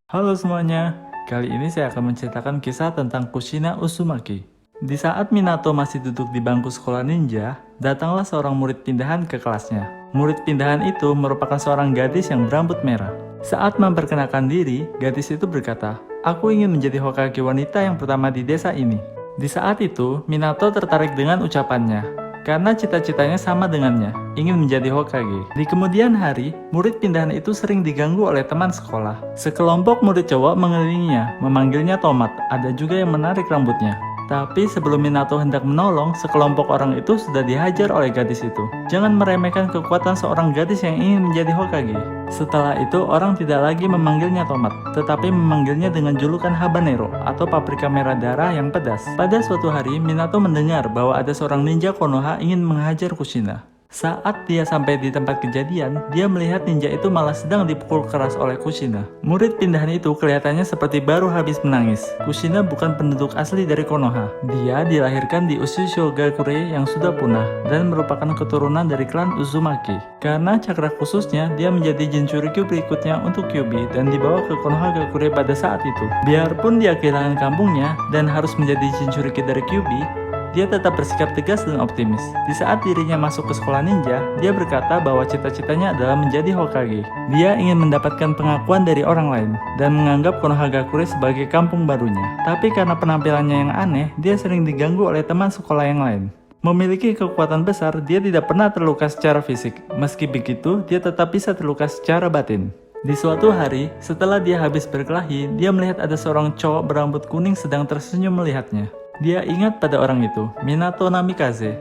Halo semuanya, kali ini saya akan menceritakan kisah tentang Kushina Uzumaki. Di saat Minato masih duduk di bangku sekolah ninja, datanglah seorang murid pindahan ke kelasnya. Murid pindahan itu merupakan seorang gadis yang berambut merah. Saat memperkenalkan diri, gadis itu berkata, "Aku ingin menjadi Hokage wanita yang pertama di desa ini." Di saat itu, Minato tertarik dengan ucapannya, karena cita-citanya sama dengannya, ingin menjadi Hokage. Di kemudian hari, murid pindahan itu sering diganggu oleh teman sekolah. Sekelompok murid cowok mengelilinginya, memanggilnya tomat, ada juga yang menarik rambutnya. Tapi sebelum Minato hendak menolong, sekelompok orang itu sudah dihajar oleh gadis itu. Jangan meremehkan kekuatan seorang gadis yang ingin menjadi Hokage. Setelah itu, orang tidak lagi memanggilnya tomat, tetapi memanggilnya dengan julukan habanero atau paprika merah darah yang pedas. Pada suatu hari, Minato mendengar bahwa ada seorang ninja Konoha ingin menghajar Kushina. Saat dia sampai di tempat kejadian, dia melihat ninja itu malah sedang dipukul keras oleh Kushina. Murid pindahan itu kelihatannya seperti baru habis menangis. Kushina bukan penduduk asli dari Konoha. Dia dilahirkan di Ushusho Gakure yang sudah punah dan merupakan keturunan dari klan Uzumaki. Karena cakra khususnya, dia menjadi Jinchurikyo berikutnya untuk Kyuubi dan dibawa ke Konoha Gakure pada saat itu. Biarpun dia kehilangan kampungnya dan harus menjadi Jinchuriki dari Kyuubi, dia tetap bersikap tegas dan optimis. Di saat dirinya masuk ke sekolah ninja, dia berkata bahwa cita-citanya adalah menjadi Hokage. Dia ingin mendapatkan pengakuan dari orang lain dan menganggap Konohagakure sebagai kampung barunya. Tapi karena penampilannya yang aneh, dia sering diganggu oleh teman sekolah yang lain. Memiliki kekuatan besar, dia tidak pernah terluka secara fisik. Meski begitu, dia tetap bisa terluka secara batin. Di suatu hari, setelah dia habis berkelahi, dia melihat ada seorang cowok berambut kuning sedang tersenyum melihatnya. Dia ingat pada orang itu, Minato Namikaze,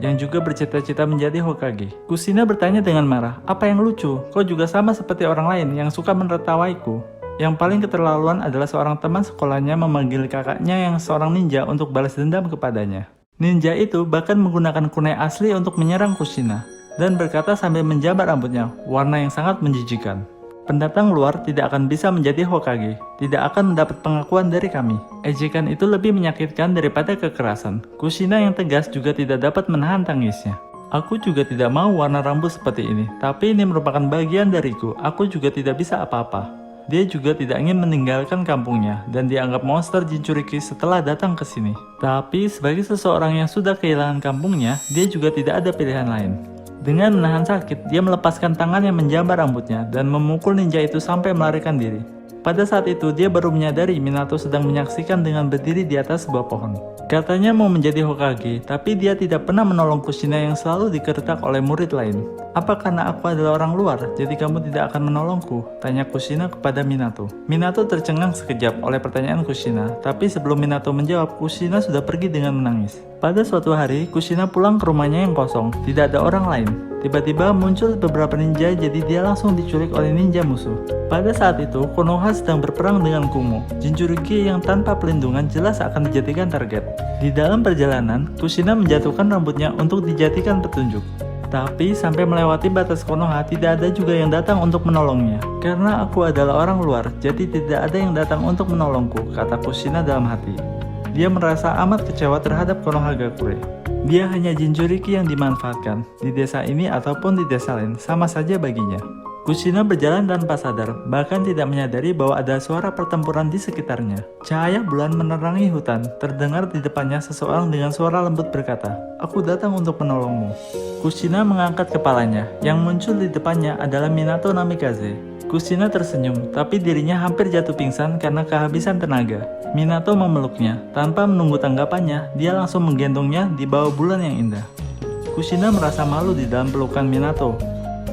yang juga bercita-cita menjadi Hokage. Kushina bertanya dengan marah, "Apa yang lucu? Kau juga sama seperti orang lain yang suka menertawaiku." Yang paling keterlaluan adalah seorang teman sekolahnya memanggil kakaknya yang seorang ninja untuk balas dendam kepadanya. Ninja itu bahkan menggunakan kunai asli untuk menyerang Kushina, dan berkata sambil menjabat rambutnya, warna yang sangat menjijikan. "Pendatang luar tidak akan bisa menjadi Hokage, tidak akan mendapat pengakuan dari kami." Ejekan itu lebih menyakitkan daripada kekerasan. Kushina yang tegas juga tidak dapat menahan tangisnya. "Aku juga tidak mau warna rambut seperti ini, tapi ini merupakan bagian dariku, aku juga tidak bisa apa-apa." Dia juga tidak ingin meninggalkan kampungnya, dan dianggap monster Jinchuriki setelah datang ke sini. Tapi sebagai seseorang yang sudah kehilangan kampungnya, dia juga tidak ada pilihan lain. Dengan menahan sakit, dia melepaskan tangan yang menjambar rambutnya dan memukul ninja itu sampai melarikan diri. Pada saat itu, dia baru menyadari Minato sedang menyaksikan dengan berdiri di atas sebuah pohon. Katanya mau menjadi Hokage, tapi dia tidak pernah menolong Kushina yang selalu digertak oleh murid lain. "Apa karena aku adalah orang luar, jadi kamu tidak akan menolongku?" tanya Kushina kepada Minato. Minato tercengang sekejap oleh pertanyaan Kushina, tapi sebelum Minato menjawab, Kushina sudah pergi dengan menangis. Pada suatu hari, Kushina pulang ke rumahnya yang kosong, tidak ada orang lain. Tiba-tiba muncul beberapa ninja, jadi dia langsung diculik oleh ninja musuh. Pada saat itu, Konoha sedang berperang dengan Kumo, Jinchuriki yang tanpa pelindungan jelas akan dijadikan target. Di dalam perjalanan, Kushina menjatuhkan rambutnya untuk dijadikan petunjuk. Tapi sampai melewati batas Konoha, tidak ada juga yang datang untuk menolongnya. "Karena aku adalah orang luar, jadi tidak ada yang datang untuk menolongku," kata Kushina dalam hati. Dia merasa amat kecewa terhadap Konohagakure. Dia hanya Jinchuriki yang dimanfaatkan, di desa ini ataupun di desa lain, sama saja baginya. Kushina berjalan tanpa sadar, bahkan tidak menyadari bahwa ada suara pertempuran di sekitarnya. Cahaya bulan menerangi hutan, terdengar di depannya seseorang dengan suara lembut berkata, "Aku datang untuk menolongmu." Kushina mengangkat kepalanya, yang muncul di depannya adalah Minato Namikaze. Kushina tersenyum, tapi dirinya hampir jatuh pingsan karena kehabisan tenaga. Minato memeluknya, tanpa menunggu tanggapannya, dia langsung menggendongnya di bawah bulan yang indah. Kushina merasa malu di dalam pelukan Minato.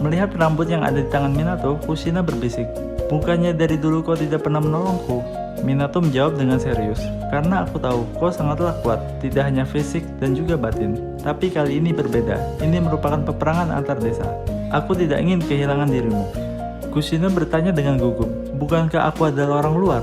Melihat rambut yang ada di tangan Minato, Kushina berbisik, "Bukannya dari dulu kau tidak pernah menolongku?" Minato menjawab dengan serius, "Karena aku tahu kau sangatlah kuat, tidak hanya fisik dan juga batin. Tapi kali ini berbeda, ini merupakan peperangan antar desa. Aku tidak ingin kehilangan dirimu." Kushina bertanya dengan gugup, "Bukankah aku adalah orang luar?"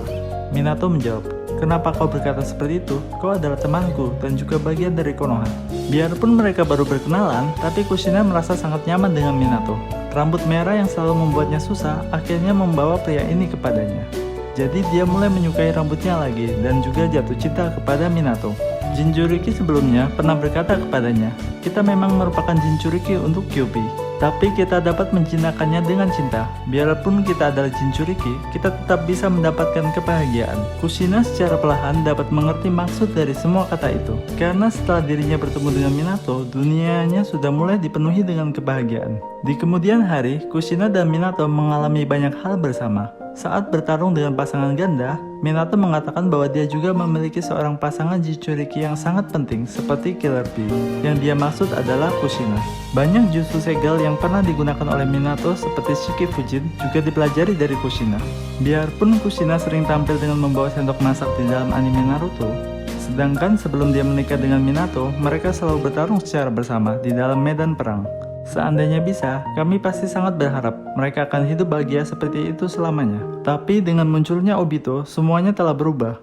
Minato menjawab, "Kenapa kau berkata seperti itu? Kau adalah temanku dan juga bagian dari Konoha." Biarpun mereka baru berkenalan, tapi Kushina merasa sangat nyaman dengan Minato. Rambut merah yang selalu membuatnya susah akhirnya membawa pria ini kepadanya. Jadi dia mulai menyukai rambutnya lagi dan juga jatuh cinta kepada Minato. Jinchuriki sebelumnya pernah berkata kepadanya, "Kita memang merupakan Jinchuriki untuk Kyuubi, Tapi kita dapat menjinakkannya dengan cinta. Biarpun kita adalah Jinchuriki, kita tetap bisa mendapatkan kebahagiaan. Kushina secara perlahan dapat mengerti maksud dari semua kata itu. Karena setelah dirinya bertemu dengan Minato, dunianya sudah mulai dipenuhi dengan kebahagiaan. Di kemudian hari, Kushina dan Minato mengalami banyak hal bersama. Saat bertarung dengan pasangan ganda, Minato mengatakan bahwa dia juga memiliki seorang pasangan Jinchuriki yang sangat penting seperti Killer Bee. Yang dia maksud adalah Kushina. Banyak jutsu segel yang pernah digunakan oleh Minato seperti Shiki Fujin juga dipelajari dari Kushina. Biarpun Kushina sering tampil dengan membawa sendok masak di dalam anime Naruto, sedangkan sebelum dia menikah dengan Minato, mereka selalu bertarung secara bersama di dalam medan perang. Seandainya bisa, kami pasti sangat berharap mereka akan hidup bahagia seperti itu selamanya. Tapi dengan munculnya Obito, semuanya telah berubah.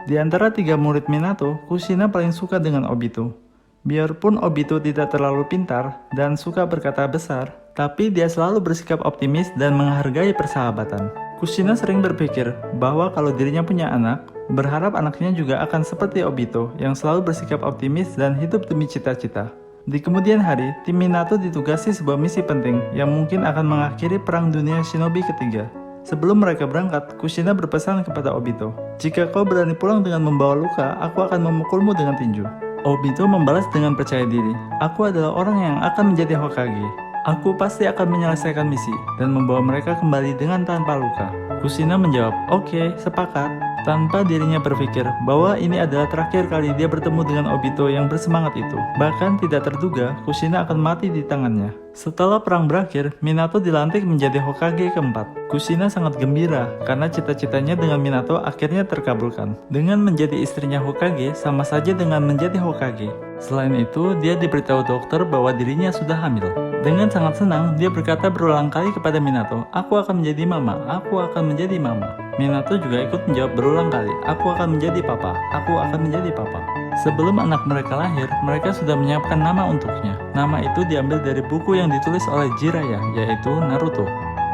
Di antara 3 murid Minato, Kushina paling suka dengan Obito. Biarpun Obito tidak terlalu pintar dan suka berkata besar, tapi dia selalu bersikap optimis dan menghargai persahabatan. Kushina sering berpikir bahwa kalau dirinya punya anak, berharap anaknya juga akan seperti Obito yang selalu bersikap optimis dan hidup demi cita-cita. Di kemudian hari, tim Minato ditugasi sebuah misi penting yang mungkin akan mengakhiri perang dunia shinobi ketiga. Sebelum mereka berangkat, Kushina berpesan kepada Obito, "Jika kau berani pulang dengan membawa luka, aku akan memukulmu dengan tinju." Obito membalas dengan percaya diri, "Aku adalah orang yang akan menjadi Hokage. Aku pasti akan menyelesaikan misi dan membawa mereka kembali dengan tanpa luka." Kushina menjawab, "Oke, sepakat." Tanpa dirinya berpikir bahwa ini adalah terakhir kali dia bertemu dengan Obito yang bersemangat itu. Bahkan tidak terduga, Kushina akan mati di tangannya. Setelah perang berakhir, Minato dilantik menjadi Hokage keempat. Kushina sangat gembira karena cita-citanya dengan Minato akhirnya terkabulkan. Dengan menjadi istrinya Hokage sama saja dengan menjadi Hokage. Selain itu, dia diberitahu dokter bahwa dirinya sudah hamil. Dengan sangat senang, dia berkata berulang kali kepada Minato, "Aku akan menjadi mama, aku akan menjadi mama." Minato juga ikut menjawab berulang kali, "Aku akan menjadi papa, aku akan menjadi papa." Sebelum anak mereka lahir, mereka sudah menyiapkan nama untuknya. Nama itu diambil dari buku yang ditulis oleh Jiraiya, yaitu Naruto.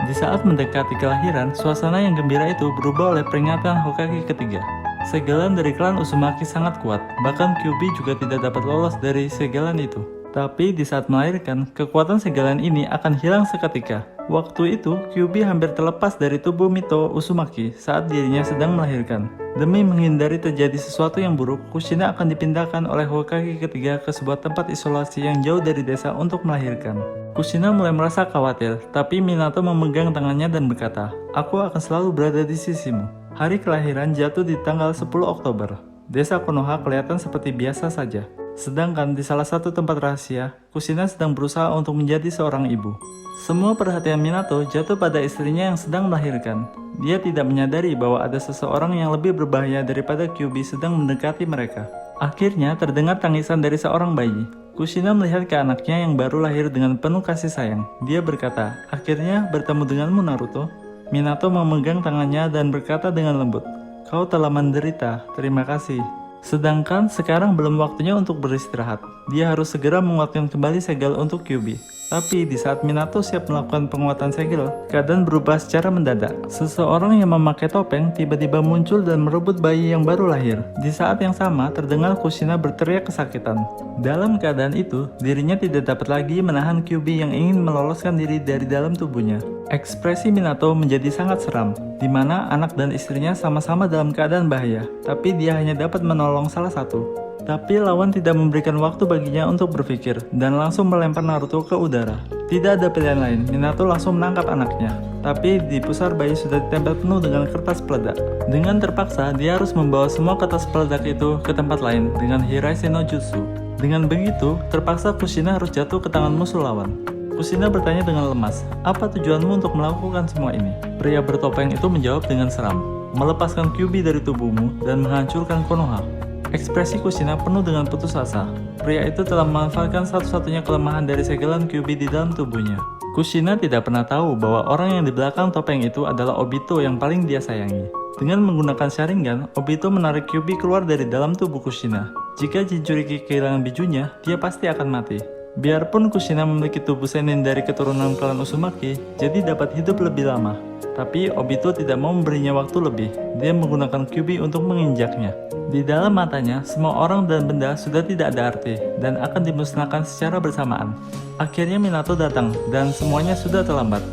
Di saat mendekati kelahiran, suasana yang gembira itu berubah oleh peringatan Hokage ketiga. Segelan dari klan Uzumaki sangat kuat, bahkan Kyuubi juga tidak dapat lolos dari segelan itu. Tapi di saat melahirkan, kekuatan segelan ini akan hilang seketika. Waktu itu, Kyuubi hampir terlepas dari tubuh Mito Uzumaki saat dirinya sedang melahirkan. Demi menghindari terjadi sesuatu yang buruk, Kushina akan dipindahkan oleh Hokage ketiga ke sebuah tempat isolasi yang jauh dari desa untuk melahirkan. Kushina mulai merasa khawatir, tapi Minato memegang tangannya dan berkata, "Aku akan selalu berada di sisimu." Hari kelahiran jatuh di tanggal 10 Oktober. Desa Konoha kelihatan seperti biasa saja. Sedangkan di salah satu tempat rahasia, Kushina sedang berusaha untuk menjadi seorang ibu. Semua perhatian Minato jatuh pada istrinya yang sedang melahirkan. Dia tidak menyadari bahwa ada seseorang yang lebih berbahaya daripada Kyuubi sedang mendekati mereka. Akhirnya terdengar tangisan dari seorang bayi. Kushina melihat ke anaknya yang baru lahir dengan penuh kasih sayang. Dia berkata, "Akhirnya bertemu denganmu, Naruto." Minato memegang tangannya dan berkata dengan lembut, "Kau telah menderita, terima kasih." Sedangkan sekarang belum waktunya untuk beristirahat. Dia harus segera menguatkan kembali segel untuk Kyuubi. Tapi di saat Minato siap melakukan penguatan segel, keadaan berubah secara mendadak. Seseorang yang memakai topeng tiba-tiba muncul dan merebut bayi yang baru lahir. Di saat yang sama, terdengar Kushina berteriak kesakitan. Dalam keadaan itu, dirinya tidak dapat lagi menahan Kyuubi yang ingin meloloskan diri dari dalam tubuhnya. Ekspresi Minato menjadi sangat seram, di mana anak dan istrinya sama-sama dalam keadaan bahaya, tapi dia hanya dapat menolong salah satu. Tapi lawan tidak memberikan waktu baginya untuk berpikir, dan langsung melempar Naruto ke udara. Tidak ada pilihan lain, Minato langsung menangkap anaknya. Tapi di pusar bayi sudah ditempel penuh dengan kertas peledak. Dengan terpaksa, dia harus membawa semua kertas peledak itu ke tempat lain dengan Hiraisei no Jutsu. Dengan begitu, terpaksa Kushina harus jatuh ke tangan musuh lawan. Kushina bertanya dengan lemas, "Apa tujuanmu untuk melakukan semua ini?" Pria bertopeng itu menjawab dengan seram, "Melepaskan Kyuubi dari tubuhmu dan menghancurkan Konoha." Ekspresi Kushina penuh dengan putus asa. Pria itu telah memanfaatkan satu-satunya kelemahan dari segelan Kyuubi di dalam tubuhnya. Kushina tidak pernah tahu bahwa orang yang di belakang topeng itu adalah Obito yang paling dia sayangi. Dengan menggunakan Sharingan, Obito menarik Kyuubi keluar dari dalam tubuh Kushina. Jika Jinchuriki kehilangan bijunya, dia pasti akan mati. Biarpun Kushina memiliki tubuh senin dari keturunan klan Uzumaki, jadi dapat hidup lebih lama. Tapi Obito tidak mau memberinya waktu lebih. Dia menggunakan Kyuubi untuk menginjaknya. Di dalam matanya, semua orang dan benda sudah tidak ada arti dan akan dimusnahkan secara bersamaan. Akhirnya Minato datang dan semuanya sudah terlambat.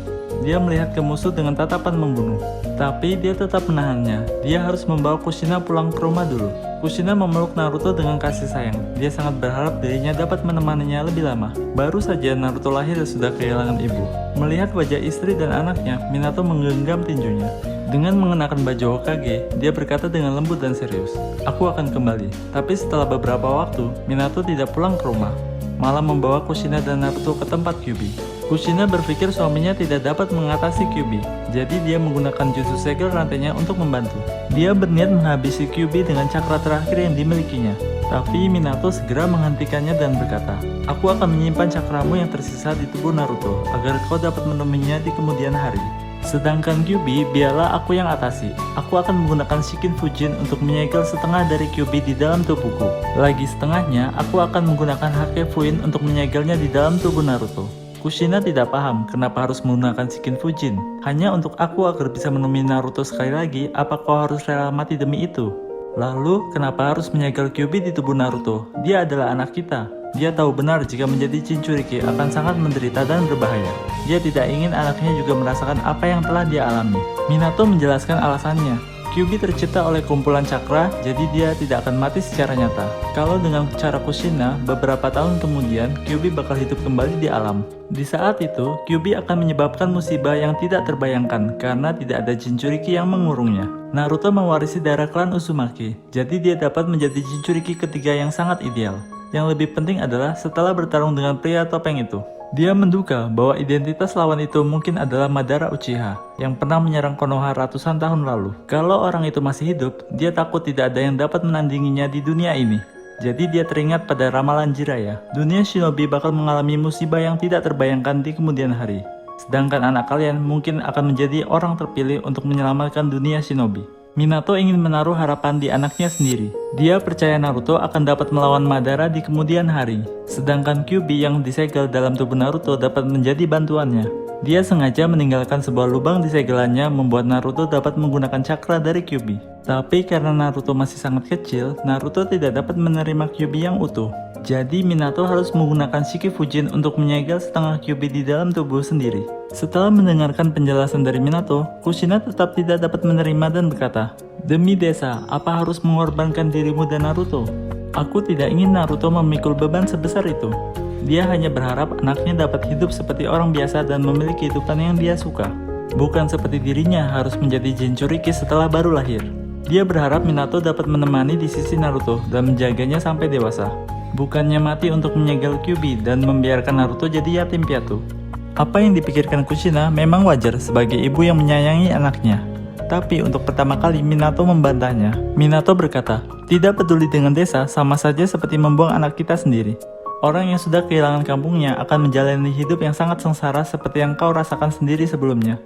Dia melihat ke musuh dengan tatapan membunuh. Tapi dia tetap menahannya. Dia harus membawa Kushina pulang ke rumah dulu. Kushina memeluk Naruto dengan kasih sayang. Dia sangat berharap dirinya dapat menemaninya lebih lama. Baru saja Naruto lahir sudah kehilangan ibu. Melihat wajah istri dan anaknya, Minato menggenggam tinjunya. Dengan mengenakan baju Hokage, dia berkata dengan lembut dan serius, "Aku akan kembali." Tapi setelah beberapa waktu, Minato tidak pulang ke rumah, malah membawa Kushina dan Naruto ke tempat Kyuubi. Kushina berpikir suaminya tidak dapat mengatasi Kyuubi, jadi dia menggunakan jutsu segel rantainya untuk membantu. Dia berniat menghabisi Kyuubi dengan cakra terakhir yang dimilikinya. Tapi Minato segera menghentikannya dan berkata, "Aku akan menyimpan cakramu yang tersisa di tubuh Naruto, agar kau dapat menemuinya di kemudian hari. Sedangkan Kyuubi, biarlah aku yang atasi. Aku akan menggunakan Shikin Fujin untuk menyegel setengah dari Kyuubi di dalam tubuhku. Lagi setengahnya, aku akan menggunakan Hake Fuin untuk menyegelnya di dalam tubuh Naruto." Kushina tidak paham kenapa harus menggunakan Shikin Fujin. Hanya untuk aku agar bisa menemui Naruto sekali lagi, apa kau harus rela mati demi itu? Lalu, kenapa harus menyegel Kyuubi di tubuh Naruto? Dia adalah anak kita. Dia tahu benar jika menjadi Jinchuriki akan sangat menderita dan berbahaya. Dia tidak ingin anaknya juga merasakan apa yang telah dia alami. Minato menjelaskan alasannya. Kyuubi tercipta oleh kumpulan cakra, jadi dia tidak akan mati secara nyata. Kalau dengan cara Kushina, beberapa tahun kemudian, Kyuubi bakal hidup kembali di alam. Di saat itu, Kyuubi akan menyebabkan musibah yang tidak terbayangkan karena tidak ada Jinchuriki yang mengurungnya. Naruto mewarisi darah klan Uzumaki, jadi dia dapat menjadi Jinchuriki ketiga yang sangat ideal. Yang lebih penting adalah setelah bertarung dengan pria topeng itu, dia menduga bahwa identitas lawan itu mungkin adalah Madara Uchiha yang pernah menyerang Konoha ratusan tahun lalu. Kalau orang itu masih hidup, dia takut tidak ada yang dapat menandinginya di dunia ini. Jadi dia teringat pada ramalan Jiraiya. Dunia shinobi bakal mengalami musibah yang tidak terbayangkan di kemudian hari. Sedangkan anak kalian mungkin akan menjadi orang terpilih untuk menyelamatkan dunia shinobi. Minato ingin menaruh harapan di anaknya sendiri. Dia percaya Naruto akan dapat melawan Madara di kemudian hari. Sedangkan Kyuubi yang disegel dalam tubuh Naruto dapat menjadi bantuannya. Dia sengaja meninggalkan sebuah lubang di segelannya membuat Naruto dapat menggunakan cakra dari Kyuubi. Tapi karena Naruto masih sangat kecil, Naruto tidak dapat menerima Kyuubi yang utuh. Jadi Minato harus menggunakan Shiki Fujin untuk menyegel setengah Kyuubi di dalam tubuh sendiri. Setelah mendengarkan penjelasan dari Minato, Kushina tetap tidak dapat menerima dan berkata, "Demi desa, apa harus mengorbankan dirimu dan Naruto? Aku tidak ingin Naruto memikul beban sebesar itu." Dia hanya berharap anaknya dapat hidup seperti orang biasa dan memiliki kehidupan yang dia suka. Bukan seperti dirinya harus menjadi Jinchuriki setelah baru lahir. Dia berharap Minato dapat menemani di sisi Naruto dan menjaganya sampai dewasa. Bukannya mati untuk menyegel Kyuubi dan membiarkan Naruto jadi yatim piatu. Apa yang dipikirkan Kushina memang wajar sebagai ibu yang menyayangi anaknya. Tapi untuk pertama kali Minato membantahnya. Minato berkata, "Tidak peduli dengan desa sama saja seperti membuang anak kita sendiri. Orang yang sudah kehilangan kampungnya akan menjalani hidup yang sangat sengsara seperti yang kau rasakan sendiri sebelumnya.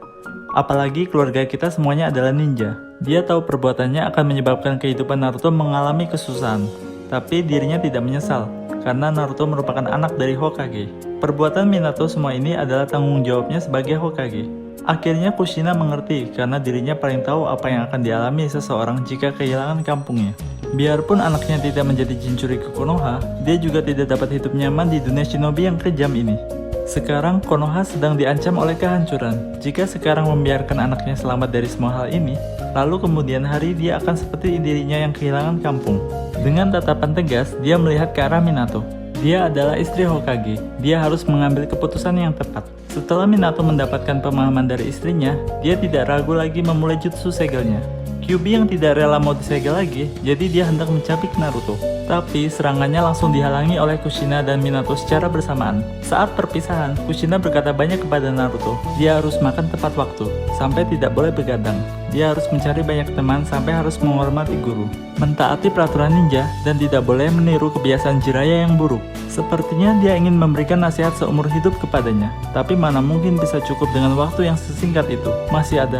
Apalagi keluarga kita semuanya adalah ninja." Dia tahu perbuatannya akan menyebabkan kehidupan Naruto mengalami kesusahan. Tapi dirinya tidak menyesal, karena Naruto merupakan anak dari Hokage. Perbuatan Minato semua ini adalah tanggung jawabnya sebagai Hokage. Akhirnya Kushina mengerti karena dirinya paling tahu apa yang akan dialami seseorang jika kehilangan kampungnya. Biarpun anaknya tidak menjadi Jinchuriki Konoha, dia juga tidak dapat hidup nyaman di dunia shinobi yang kejam ini. Sekarang Konoha sedang diancam oleh kehancuran. Jika sekarang membiarkan anaknya selamat dari semua hal ini, lalu kemudian hari dia akan seperti dirinya yang kehilangan kampung. Dengan tatapan tegas, dia melihat ke arah Minato. Dia adalah istri Hokage. Dia harus mengambil keputusan yang tepat. Setelah Minato mendapatkan pemahaman dari istrinya, dia tidak ragu lagi memulai jutsu segelnya. Kyuubi yang tidak rela mau disegel lagi, jadi dia hendak mencapik Naruto. Tapi serangannya langsung dihalangi oleh Kushina dan Minato secara bersamaan. Saat perpisahan, Kushina berkata banyak kepada Naruto. Dia harus makan tepat waktu, sampai tidak boleh begadang. Dia harus mencari banyak teman sampai harus menghormati guru, mentaati peraturan ninja, dan tidak boleh meniru kebiasaan Jiraiya yang buruk. Sepertinya dia ingin memberikan nasihat seumur hidup kepadanya, tapi mana mungkin bisa cukup dengan waktu yang sesingkat itu.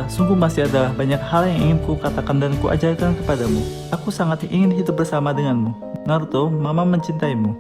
Sungguh masih ada banyak hal yang ingin ku katakan dan ku ajarkan kepadamu. Aku sangat ingin hidup bersama denganmu. Naruto, Mama mencintaimu.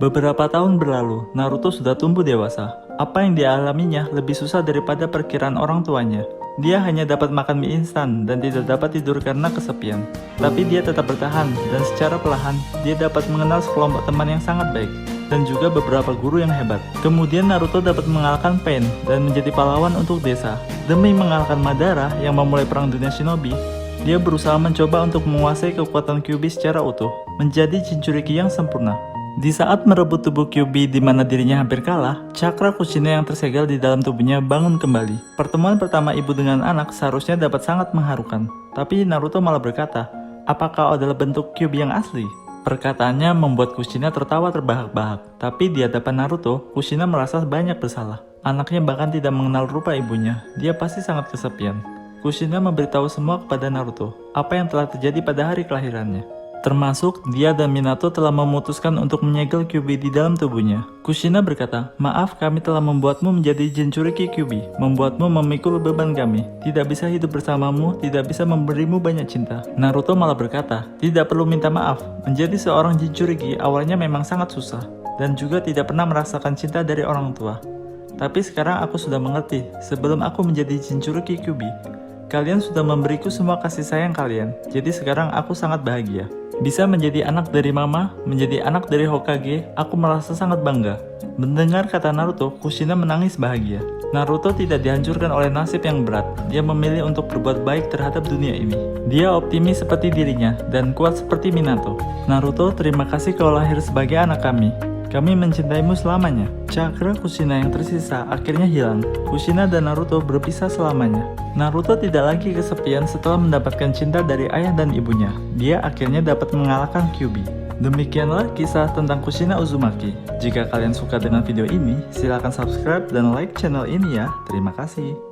Beberapa tahun berlalu, Naruto sudah tumbuh dewasa. Apa yang dialaminya lebih susah daripada perkiraan orang tuanya. Dia hanya dapat makan mie instan dan tidak dapat tidur karena kesepian. Tapi dia tetap bertahan dan secara perlahan dia dapat mengenal sekelompok teman yang sangat baik dan juga beberapa guru yang hebat. Kemudian Naruto dapat mengalahkan Pain dan menjadi pahlawan untuk desa. Demi mengalahkan Madara yang memulai perang dunia shinobi, dia berusaha mencoba untuk menguasai kekuatan Kyuubi secara utuh, menjadi Jinchuriki yang sempurna. Di saat merebut tubuh Kyuubi di mana dirinya hampir kalah, cakra Kushina yang tersegel di dalam tubuhnya bangun kembali. Pertemuan pertama ibu dengan anak seharusnya dapat sangat mengharukan. Tapi Naruto malah berkata, apakah adalah bentuk Kyuubi yang asli? Perkataannya membuat Kushina tertawa terbahak-bahak. Tapi di hadapan Naruto, Kushina merasa banyak bersalah. Anaknya bahkan tidak mengenal rupa ibunya. Dia pasti sangat kesepian. Kushina memberitahu semua kepada Naruto, apa yang telah terjadi pada hari kelahirannya. Termasuk dia dan Minato telah memutuskan untuk menyegel Kyuubi di dalam tubuhnya. Kushina berkata, maaf kami telah membuatmu menjadi Jinchuriki Kyuubi, membuatmu memikul beban kami, tidak bisa hidup bersamamu, tidak bisa memberimu banyak cinta. Naruto malah berkata, tidak perlu minta maaf, menjadi seorang Jinchuriki awalnya memang sangat susah, dan juga tidak pernah merasakan cinta dari orang tua. Tapi sekarang aku sudah mengerti, sebelum aku menjadi Jinchuriki Kyuubi, kalian sudah memberiku semua kasih sayang kalian, jadi sekarang aku sangat bahagia. Bisa menjadi anak dari mama, menjadi anak dari Hokage, aku merasa sangat bangga. Mendengar kata Naruto, Kushina menangis bahagia. Naruto tidak dihancurkan oleh nasib yang berat, dia memilih untuk berbuat baik terhadap dunia ini. Dia optimis seperti dirinya, dan kuat seperti Minato. Naruto, terima kasih kau lahir sebagai anak kami. Kami mencintaimu selamanya. Cakra Kushina yang tersisa akhirnya hilang. Kushina dan Naruto berpisah selamanya. Naruto tidak lagi kesepian setelah mendapatkan cinta dari ayah dan ibunya. Dia akhirnya dapat mengalahkan Kyuubi. Demikianlah kisah tentang Kushina Uzumaki. Jika kalian suka dengan video ini, silahkan subscribe dan like channel ini ya. Terima kasih.